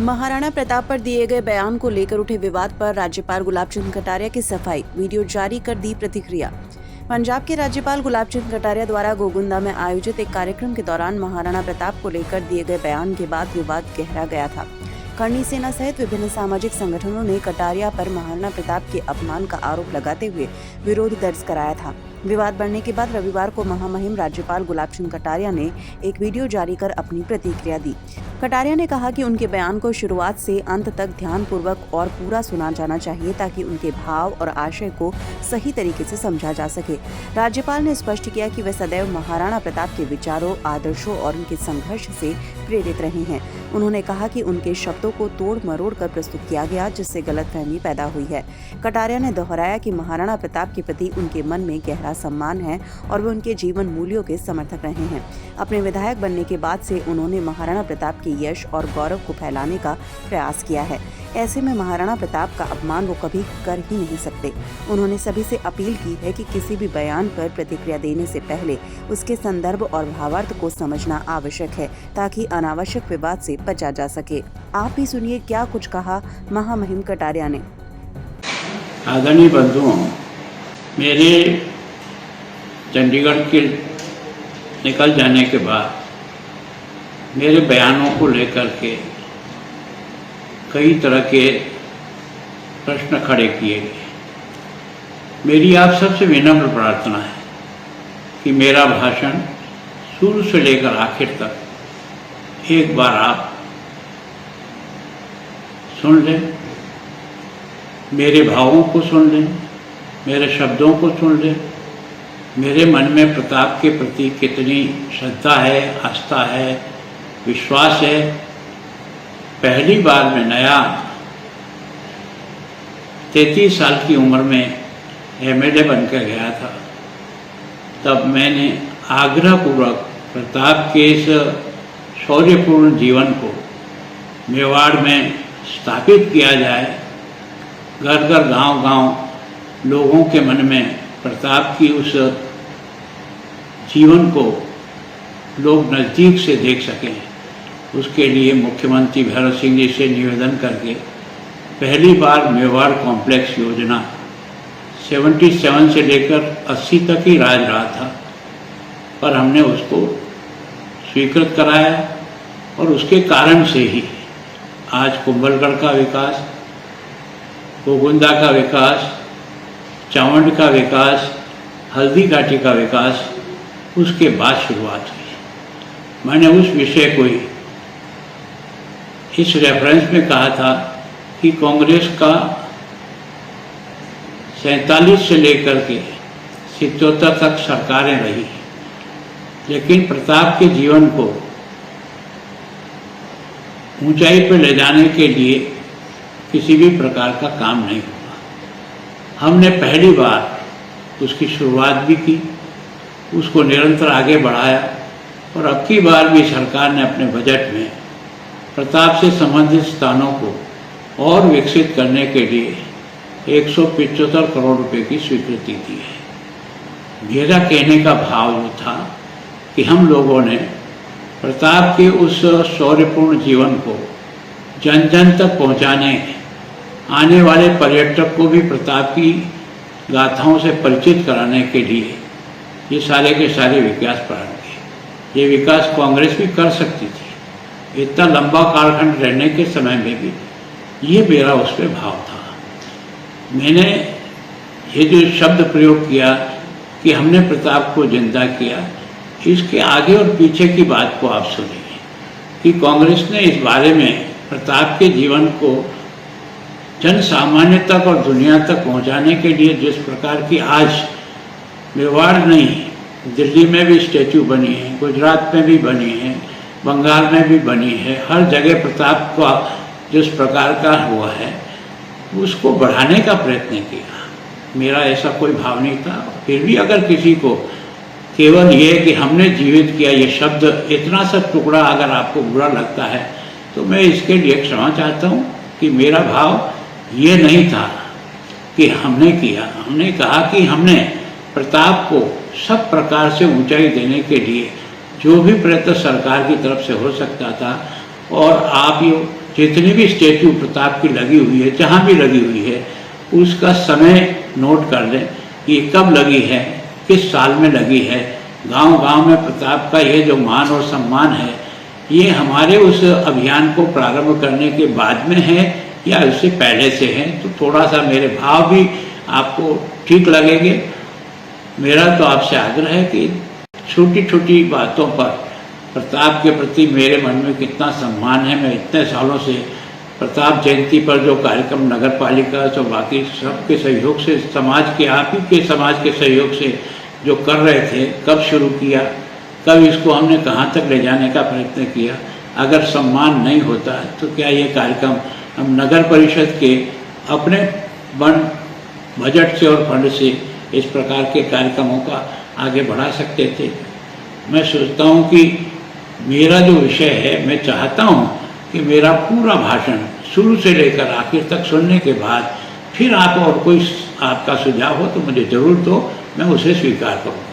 महाराणा प्रताप पर दिए गए बयान को लेकर उठे विवाद पर राज्यपाल गुलाब चंद कटारिया की सफाई वीडियो जारी कर दी प्रतिक्रिया। पंजाब के राज्यपाल गुलाब चंद कटारिया द्वारा गोगुंदा में आयोजित एक कार्यक्रम के दौरान महाराणा प्रताप को लेकर दिए गए बयान के बाद विवाद गहरा गया था। करणी सेना सहित विभिन्न सामाजिक संगठनों ने कटारिया पर महाराणा प्रताप के अपमान का आरोप लगाते हुए विरोध दर्ज कराया था। विवाद बढ़ने के बाद रविवार को महामहिम राज्यपाल गुलाब चंद कटारिया ने एक वीडियो जारी कर अपनी प्रतिक्रिया दी। कटारिया ने कहा कि उनके बयान को शुरुआत से अंत तक ध्यानपूर्वक और पूरा सुना जाना चाहिए ताकि उनके भाव और आशय को सही तरीके से समझा जा सके। राज्यपाल ने स्पष्ट किया कि वे सदैव महाराणा प्रताप के विचारों, आदर्शों और उनके संघर्ष से प्रेरित रहे हैं। उन्होंने कहा कि उनके शब्दों को तोड़ मरोड़ कर प्रस्तुत किया गया, जिससे गलतफहमी पैदा हुई है। कटारिया ने दोहराया कि महाराणा प्रताप के प्रति उनके मन में गहरा सम्मान है और वे उनके जीवन मूल्यों के समर्थक रहे हैं। अपने विधायक बनने के बाद से उन्होंने महाराणा प्रताप के यश और गौरव को फैलाने का प्रयास किया है। ऐसे में महाराणा प्रताप का अपमान वो कभी कर ही नहीं सकते। उन्होंने सभी से अपील की है कि किसी भी बयान पर प्रतिक्रिया देने से पहले उसके संदर्भ और भावार्थ को समझना आवश्यक है ताकि अनावश्यक विवाद से बचा जा सके। आप भी सुनिए क्या कुछ कहा महामहिम कटारिया ने। आदरणीय बंधुओं, मेरे चंडीगढ़ के निकल जाने के बाद मेरे बयानों को लेकर के कई तरह के प्रश्न खड़े किए गए। मेरी आप सबसे विनम्र प्रार्थना है कि मेरा भाषण शुरू से लेकर आखिर तक एक बार आप सुन लें, मेरे भावों को सुन लें, मेरे शब्दों को सुन लें, मेरे मन में प्रताप के प्रति कितनी श्रद्धा है, आस्था है, विश्वास है। पहली बार मैं नया 33 साल की उम्र में एमएलए बनकर गया था, तब मैंने आग्रहपूर्वक प्रताप के इस शौर्यपूर्ण जीवन को मेवाड़ में स्थापित किया जाए। घर घर गांव-गांव लोगों के मन में प्रताप की उस जीवन को लोग नज़दीक से देख सकें, उसके लिए मुख्यमंत्री भैरव सिंह जी से निवेदन करके पहली बार मेवाड़ कॉम्प्लेक्स योजना 77 से लेकर 80 तक ही राज रहा था, पर हमने उसको स्वीकृत कराया और उसके कारण से ही आज कुंभलगढ़ का विकास, गोगुंदा का विकास, चावंड का विकास, हल्दी घाटी का विकास उसके बाद शुरुआत हुई। मैंने उस विषय को ही इस रेफरेंस में कहा था कि कांग्रेस का 47 से लेकर के 77 तक सरकारें रही, लेकिन प्रताप के जीवन को ऊंचाई पर ले जाने के लिए किसी भी प्रकार का काम नहीं हुआ। हमने पहली बार उसकी शुरुआत भी की, उसको निरंतर आगे बढ़ाया और अब की बार भी सरकार ने अपने बजट में प्रताप से संबंधित स्थानों को और विकसित करने के लिए 175 करोड़ रुपए की स्वीकृति दी है। मेरा कहने का भाव वो था कि हम लोगों ने प्रताप के उस शौर्यपूर्ण जीवन को जन जन तक पहुंचाने, आने वाले पर्यटक को भी प्रताप की गाथाओं से परिचित कराने के लिए ये सारे के सारे विकास प्रारंभ किए। ये विकास कांग्रेस भी कर सकती थी, इतना लंबा कालखंड रहने के समय में भी ये मेरा उस पर भाव था। मैंने ये जो शब्द प्रयोग किया कि हमने प्रताप को जिंदा किया, इसके आगे और पीछे की बात को आप सुनिए कि कांग्रेस ने इस बारे में प्रताप के जीवन को जन सामान्य तक और दुनिया तक पहुंचाने के लिए जिस प्रकार की आज मेवाड़ नहीं, दिल्ली में भी स्टैचू बनी है, गुजरात में भी बनी है, बंगाल में भी बनी है, हर जगह प्रताप का जिस प्रकार का हुआ है उसको बढ़ाने का प्रयत्न किया। मेरा ऐसा कोई भाव नहीं था। फिर भी अगर किसी को केवल ये कि हमने जीवित किया ये शब्द, इतना सा टुकड़ा अगर आपको बुरा लगता है तो मैं इसके लिए क्षमा चाहता हूँ कि मेरा भाव ये नहीं था कि हमने किया। हमने कहा कि हमने प्रताप को सब प्रकार से ऊंचाई देने के लिए जो भी प्रयत्न सरकार की तरफ से हो सकता था और आप जितनी भी स्टैचू प्रताप की लगी हुई है, जहाँ भी लगी हुई है, उसका समय नोट कर लें कि कब लगी है, किस साल में लगी है। गांव-गांव में प्रताप का ये जो मान और सम्मान है, ये हमारे उस अभियान को प्रारंभ करने के बाद में है या उससे पहले से है। तो थोड़ा सा मेरे भाव भी आपको ठीक लगेंगे। मेरा तो आपसे आग्रह है कि छोटी छोटी बातों पर प्रताप के प्रति मेरे मन में कितना सम्मान है। मैं इतने सालों से प्रताप जयंती पर जो कार्यक्रम नगर पालिका तो बाकी सबके सहयोग से, समाज के, आप ही के समाज के सहयोग से जो कर रहे थे, कब शुरू किया, कब इसको हमने कहाँ तक ले जाने का प्रयत्न किया। अगर सम्मान नहीं होता तो क्या ये कार्यक्रम हम नगर परिषद के अपने बजट से और फंड से इस प्रकार के कार्यक्रमों का आगे बढ़ा सकते थे। मैं सोचता हूँ कि मेरा जो विषय है, मैं चाहता हूँ कि मेरा पूरा भाषण शुरू से लेकर आखिर तक सुनने के बाद फिर आप और कोई आपका सुझाव हो तो मुझे ज़रूर दो, मैं उसे स्वीकार करूँ।